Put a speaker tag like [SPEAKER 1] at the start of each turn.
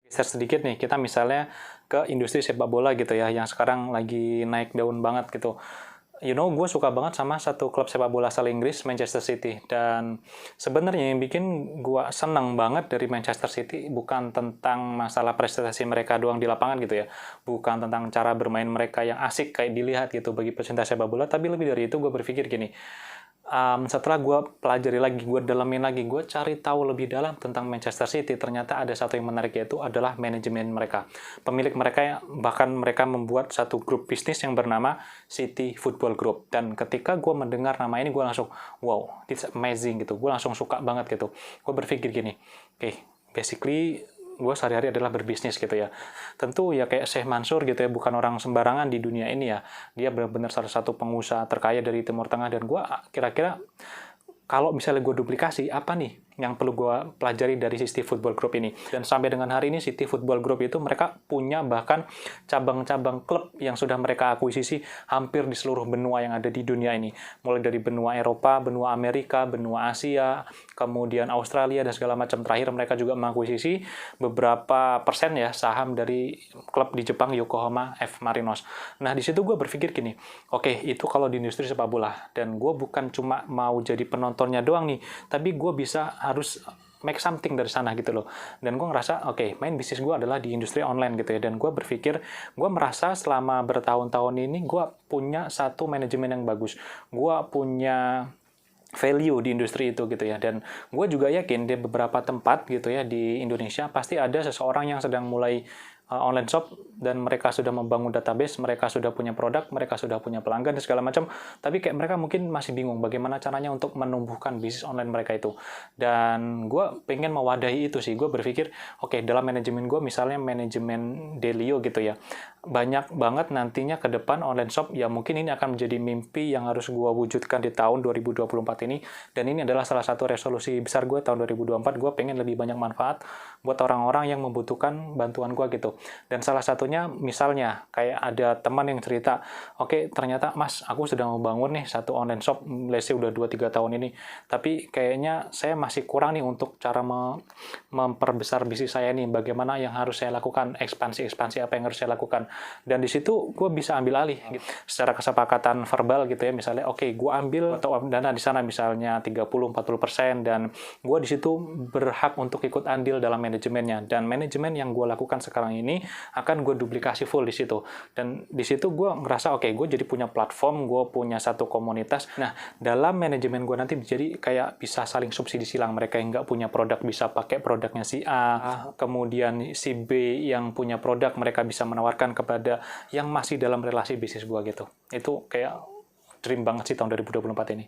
[SPEAKER 1] Geser sedikit nih, kita misalnya ke industri sepak bola gitu ya, yang sekarang lagi naik daun banget gitu. Gue suka banget sama satu klub sepak bola asal Inggris, Manchester City. Dan sebenarnya yang bikin gue seneng banget dari Manchester City bukan tentang masalah prestasi mereka doang di lapangan gitu ya. Bukan tentang cara bermain mereka yang asik kayak dilihat gitu bagi pecinta sepak bola, tapi lebih dari itu gue berpikir gini, setelah gue pelajari lagi, gue dalamin lagi, gue cari tahu lebih dalam tentang Manchester City, ternyata ada satu yang menarik, yaitu adalah manajemen mereka. Pemilik mereka, bahkan mereka membuat satu grup bisnis yang bernama City Football Group. Dan ketika gue mendengar nama ini, gue langsung, wow, it's amazing gitu. Gue langsung suka banget gitu. Gue berpikir gini, oke, basically gue sehari-hari adalah berbisnis gitu ya. Tentu ya kayak Syekh Mansur gitu ya, bukan orang sembarangan di dunia ini ya. Dia benar-benar salah satu pengusaha terkaya dari Timur Tengah, dan gue kira-kira kalau misalnya gue duplikasi, apa nih yang perlu gue pelajari dari City Football Group ini? Dan sampai dengan hari ini, City Football Group itu mereka punya bahkan cabang-cabang klub yang sudah mereka akuisisi hampir di seluruh benua yang ada di dunia ini. Mulai dari benua Eropa, benua Amerika, benua Asia, kemudian Australia, dan segala macam. Terakhir mereka juga mengakuisisi beberapa persen ya saham dari klub di Jepang, Yokohama F. Marinos. Nah, di situ gue berpikir gini, oke, itu kalau di industri sepak bola. Dan gue bukan cuma mau jadi penontonnya doang nih, tapi gue bisa harus make something dari sana gitu loh. Dan gue ngerasa, oke, main bisnis gue adalah di industri online gitu ya. Dan gue berpikir, gue merasa selama bertahun-tahun ini, gue punya satu manajemen yang bagus. Gue punya value di industri itu gitu ya. Dan gue juga yakin di beberapa tempat gitu ya di Indonesia pasti ada seseorang yang sedang mulai online shop, dan mereka sudah membangun database, mereka sudah punya produk, mereka sudah punya pelanggan dan segala macam, tapi kayak mereka mungkin masih bingung bagaimana caranya untuk menumbuhkan bisnis online mereka itu. Dan gue pengen mewadahi itu sih. Gue berpikir, oke, dalam manajemen gue, misalnya manajemen Delio gitu ya, banyak banget nantinya ke depan online shop, ya mungkin ini akan menjadi mimpi yang harus gue wujudkan di tahun 2024 ini, dan ini adalah salah satu resolusi besar gue tahun 2024, gue pengen lebih banyak manfaat buat orang-orang yang membutuhkan bantuan gue gitu. Dan salah satunya misalnya kayak ada teman yang cerita, oke, ternyata Mas, aku sudah membangun nih satu online shop, let's say udah 2-3 tahun ini, tapi kayaknya saya masih kurang nih untuk cara memperbesar bisnis saya nih, bagaimana yang harus saya lakukan, ekspansi apa yang harus saya lakukan. Dan di situ gue bisa ambil alih gitu. Secara kesepakatan verbal gitu ya, misalnya oke, gue ambil atau dana di sana misalnya 30-40%, dan gue di situ berhak untuk ikut andil dalam manajemennya. Dan manajemen yang gue lakukan sekarang ini akan gue duplikasi full di situ. Dan di situ gue ngerasa oke, gue jadi punya platform, gue punya satu komunitas. Nah, dalam manajemen gue nanti jadi kayak bisa saling subsidi silang. Mereka yang nggak punya produk bisa pakai produknya si A, kemudian si B yang punya produk mereka bisa menawarkan kepada yang masih dalam relasi bisnis gue gitu. Itu kayak dream banget sih tahun 2024 ini.